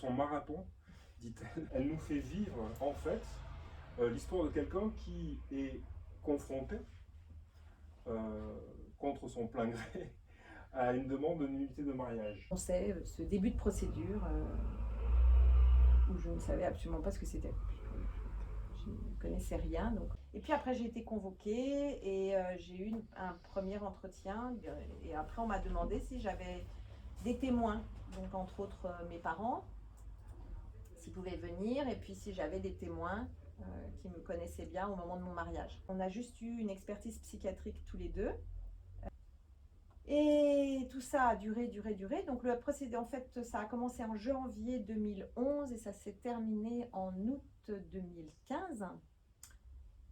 son marathon, dit-elle. Elle nous fait vivre, en fait, l'histoire de quelqu'un qui est confronté, contre son plein gré, à une demande de nullité de mariage. On sait ce début de procédure où je ne savais absolument pas ce que c'était. Je ne connaissais rien. Donc. Et puis après, j'ai été convoquée et j'ai eu un premier entretien. Et après, on m'a demandé si j'avais des témoins, donc entre autres mes parents, s'ils pouvaient venir, et puis si j'avais des témoins qui me connaissaient bien au moment de mon mariage. On a juste eu une expertise psychiatrique tous les deux. Et tout ça a duré. Donc le procédé, en fait, ça a commencé en janvier 2011 et ça s'est terminé en août 2015.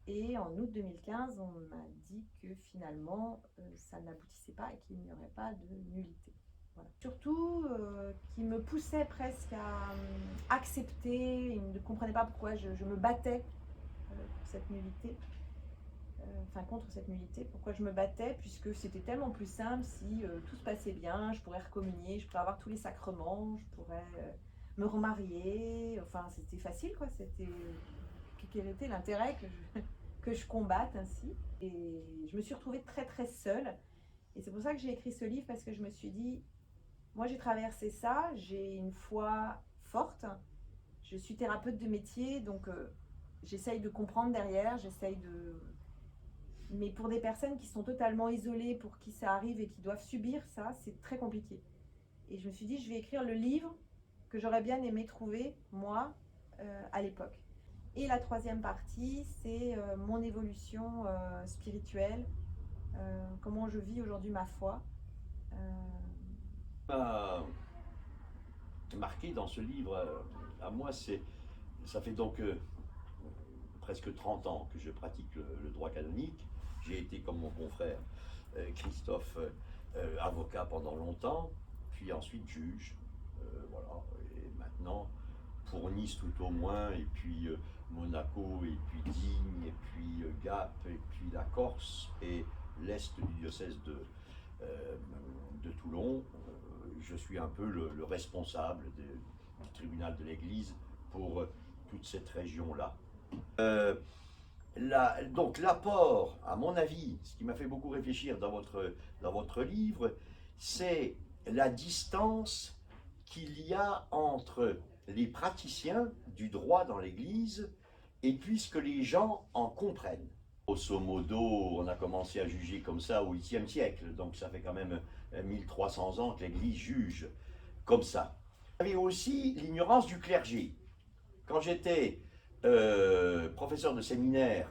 Et en août 2015, on m'a dit que finalement, ça n'aboutissait pas et qu'il n'y aurait pas de nullité. Voilà. Surtout, qui me poussait presque à accepter. Il ne comprenait pas pourquoi je me battais pour cette nullité. Contre cette nullité, pourquoi je me battais, puisque c'était tellement plus simple si tout se passait bien, je pourrais recommunier, je pourrais avoir tous les sacrements, je pourrais me remarier, enfin c'était facile quoi, quel était l'intérêt que je combatte ainsi. Et je me suis retrouvée très seule, et c'est pour ça que j'ai écrit ce livre, parce que je me suis dit, moi j'ai traversé ça, j'ai une foi forte, je suis thérapeute de métier, donc j'essaye de comprendre derrière, mais pour des personnes qui sont totalement isolées, pour qui ça arrive et qui doivent subir ça, c'est très compliqué. Et je me suis dit, je vais écrire le livre que j'aurais bien aimé trouver, moi, à l'époque. Et la troisième partie, c'est mon évolution spirituelle, comment je vis aujourd'hui ma foi. Marqué dans ce livre, à moi, ça fait donc presque 30 ans que je pratique le droit canonique. J'ai été, comme mon confrère Christophe, avocat pendant longtemps, puis ensuite juge. Voilà. Et maintenant, pour Nice tout au moins, et puis Monaco, et puis Digne, et puis Gap, et puis la Corse, et l'Est du diocèse de Toulon. Je suis un peu le responsable du tribunal de l'Église pour toute cette région-là. Donc l'apport, à mon avis, ce qui m'a fait beaucoup réfléchir dans votre livre, c'est la distance qu'il y a entre les praticiens du droit dans l'Église et puis ce que les gens en comprennent. Grosso modo, on a commencé à juger comme ça au 8e siècle, donc ça fait quand même 1300 ans que l'Église juge comme ça. Il y avait aussi l'ignorance du clergé. Quand j'étais professeur de séminaire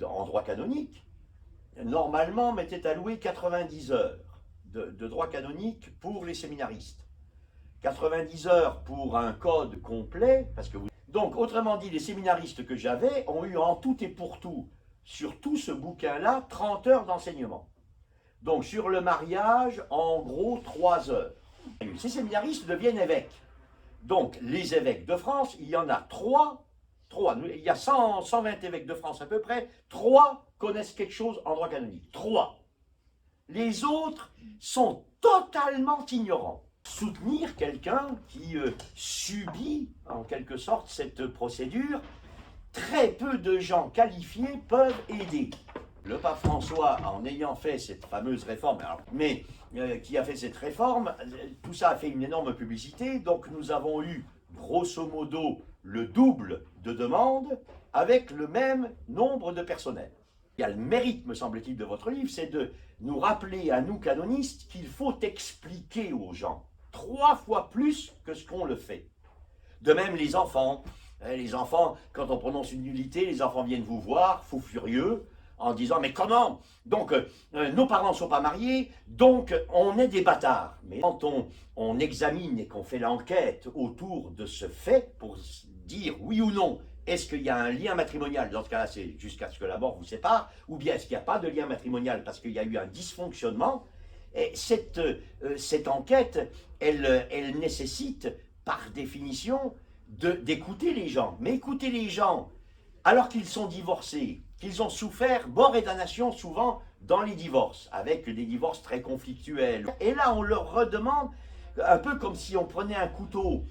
en droit canonique, normalement m'était alloué 90 heures de droit canonique pour les séminaristes. 90 heures pour un code complet, parce que donc, autrement dit, les séminaristes que j'avais ont eu en tout et pour tout, sur tout ce bouquin-là, 30 heures d'enseignement. Donc, sur le mariage, en gros, 3 heures. Ces séminaristes deviennent évêques. Donc, les évêques de France, il y en a 3. Il y a 120 évêques de France à peu près. 3 connaissent quelque chose en droit canonique. 3. Les autres sont totalement ignorants. Soutenir quelqu'un qui subit en quelque sorte cette procédure, très peu de gens qualifiés peuvent aider. Le pape François, en ayant fait cette fameuse réforme, qui a fait cette réforme, tout ça a fait une énorme publicité, donc nous avons eu grosso modo le double de demandes avec le même nombre de personnel. Il y a le mérite, me semble-t-il, de votre livre, c'est de nous rappeler à nous canonistes qu'il faut expliquer aux gens 3 fois plus que ce qu'on le fait. De même les enfants. Les enfants, quand on prononce une nullité, les enfants viennent vous voir, fous furieux, en disant « Mais comment ? Donc, nos parents ne sont pas mariés, donc on est des bâtards. » Mais quand on examine et qu'on fait l'enquête autour de ce fait, pour dire oui ou non, est-ce qu'il y a un lien matrimonial? Dans ce cas-là, c'est jusqu'à ce que la mort vous sépare, ou bien est-ce qu'il n'y a pas de lien matrimonial parce qu'il y a eu un dysfonctionnement? Et cette enquête, elle nécessite, par définition, d'écouter les gens. Mais écouter les gens, alors qu'ils sont divorcés, qu'ils ont souffert mort et damnation souvent dans les divorces, avec des divorces très conflictuels. Et là, on leur redemande, un peu comme si on prenait un couteau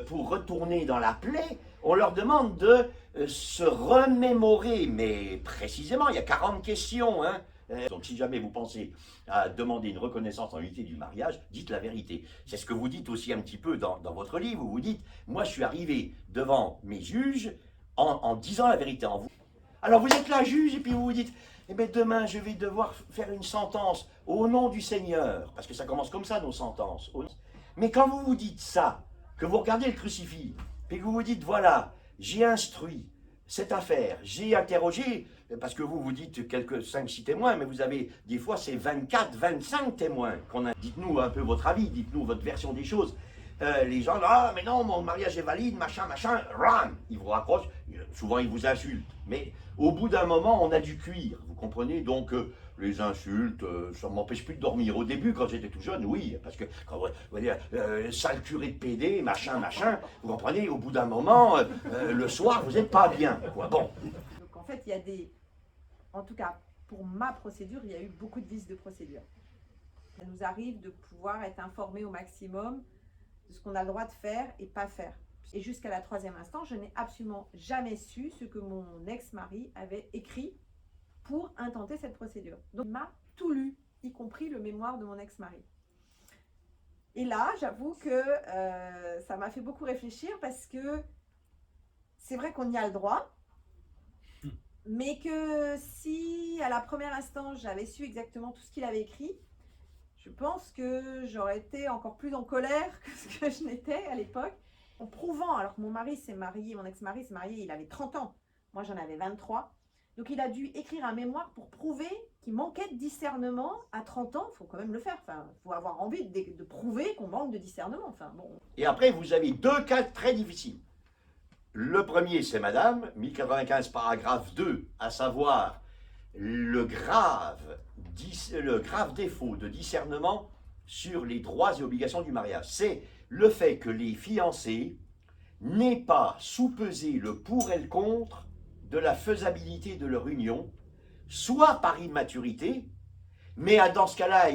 pour retourner dans la plaie, on leur demande de se remémorer, mais précisément, il y a 40 questions. Hein. Donc si jamais vous pensez à demander une reconnaissance en unité du mariage, dites la vérité. C'est ce que vous dites aussi un petit peu dans votre livre, où vous dites, moi je suis arrivé devant mes juges en disant la vérité en vous. Alors vous êtes là juge et puis vous vous dites, eh bien demain je vais devoir faire une sentence au nom du Seigneur, parce que ça commence comme ça nos sentences. Mais quand vous vous dites ça, que vous regardez le crucifix, et que vous vous dites, voilà, j'ai instruit cette affaire, j'ai interrogé, parce que vous dites quelques 5-6 témoins, mais vous avez, des fois, c'est 24-25 témoins qu'on a. Dites-nous un peu votre avis, dites-nous votre version des choses. Les gens, ah, mais non, mon mariage est valide, machin, machin, ram, ils vous raccrochent, souvent ils vous insultent. Mais au bout d'un moment, on a du cuir, vous comprenez? Donc, les insultes, ça ne m'empêche plus de dormir. Au début, quand j'étais tout jeune, oui, parce que quand vous voyez, sale curé de PD, machin, machin, vous comprenez, au bout d'un moment, le soir, vous n'êtes pas bien, quoi. Bon. Donc en fait, il y a des... En tout cas, pour ma procédure, il y a eu beaucoup de vices de procédure. Ça nous arrive de pouvoir être informés au maximum de ce qu'on a le droit de faire et pas faire. Et jusqu'à la 3e instance, je n'ai absolument jamais su ce que mon ex-mari avait écrit pour intenter cette procédure. Donc il m'a tout lu, y compris le mémoire de mon ex-mari. Et là, j'avoue que ça m'a fait beaucoup réfléchir parce que c'est vrai qu'on y a le droit, mais que si à la première instance j'avais su exactement tout ce qu'il avait écrit, je pense que j'aurais été encore plus en colère que ce que je n'étais à l'époque. En prouvant, alors que mon mari s'est marié, mon ex-mari s'est marié, il avait 30 ans, moi j'en avais 23. Donc il a dû écrire un mémoire pour prouver qu'il manquait de discernement à 30 ans. Il faut quand même le faire, enfin, il faut avoir envie de prouver qu'on manque de discernement. Enfin, bon. Et après, vous avez 2 cas très difficiles. Le premier, c'est Madame, 1095 paragraphe 2, à savoir le grave défaut de discernement sur les droits et obligations du mariage. C'est le fait que les fiancés n'aient pas soupesé le pour et le contre de la faisabilité de leur union, soit par immaturité, mais dans ce cas-là,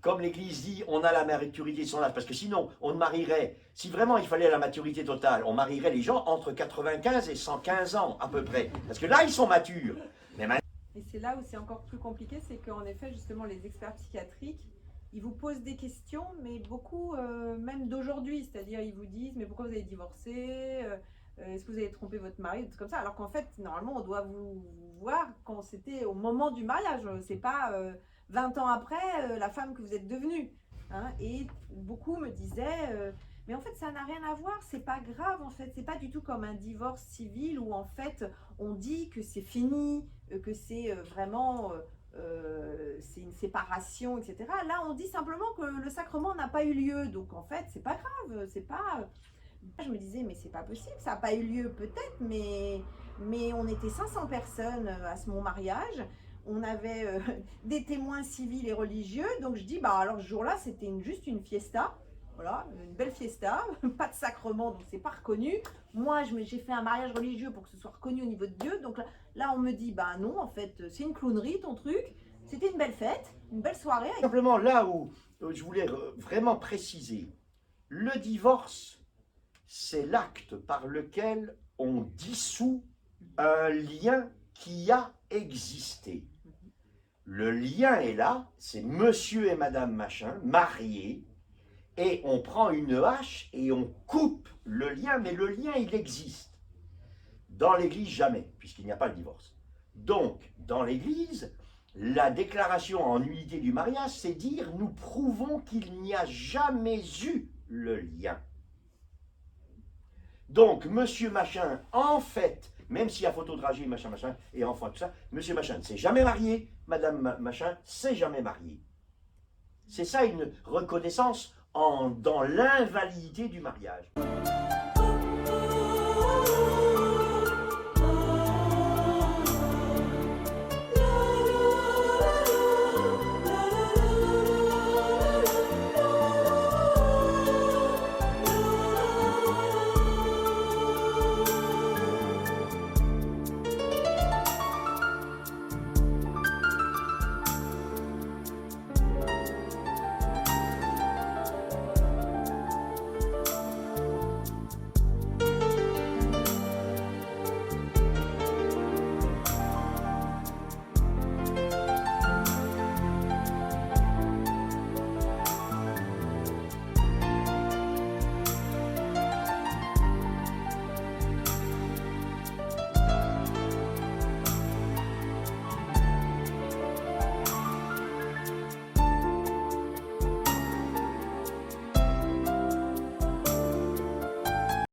comme l'Église dit, on a la maturité de son âge, parce que sinon, on marierait, si vraiment il fallait la maturité totale, on marierait les gens entre 95 et 115 ans à peu près, parce que là, ils sont matures. Mais et c'est là où c'est encore plus compliqué, c'est qu'en effet, justement, les experts psychiatriques, ils vous posent des questions, mais beaucoup, même d'aujourd'hui, c'est-à-dire ils vous disent, mais pourquoi vous avez divorcé, est-ce que vous avez trompé votre mari, des trucs comme ça, alors qu'en fait, normalement, on doit vous voir quand c'était au moment du mariage, c'est pas 20 ans après la femme que vous êtes devenue. Hein, et beaucoup me disaient, mais en fait, ça n'a rien à voir, c'est pas grave, en fait, c'est pas du tout comme un divorce civil où en fait, on dit que c'est fini, que c'est vraiment... c'est une séparation, etc. Là, on dit simplement que le sacrement n'a pas eu lieu. Donc, en fait, c'est pas grave. C'est pas... Je me disais, mais c'est pas possible. Ça n'a pas eu lieu, peut-être, mais on était 500 personnes à mon mariage. On avait des témoins civils et religieux. Donc, je dis, bah alors, ce jour-là, c'était juste une fiesta. Voilà, une belle fiesta. Pas de sacrement, donc c'est pas reconnu. Moi, j'ai fait un mariage religieux pour que ce soit reconnu au niveau de Dieu. Donc là, on me dit, bah non, en fait, c'est une clownerie, ton truc. C'était une belle fête, une belle soirée. Simplement, là où je voulais vraiment préciser, le divorce, c'est l'acte par lequel on dissout un lien qui a existé. Le lien est là, c'est monsieur et madame machin, mariés, et on prend une hache et on coupe le lien, mais le lien, il existe. Dans l'Église, jamais, puisqu'il n'y a pas le divorce. Donc, dans l'Église, la déclaration en nullité du mariage, c'est dire, nous prouvons qu'il n'y a jamais eu le lien. Donc, monsieur machin, en fait, même s'il y a photo de dragée, machin, machin, et enfant, tout ça, monsieur machin ne s'est jamais marié, madame machin s'est jamais mariée. C'est ça une reconnaissance dans l'invalidité du mariage.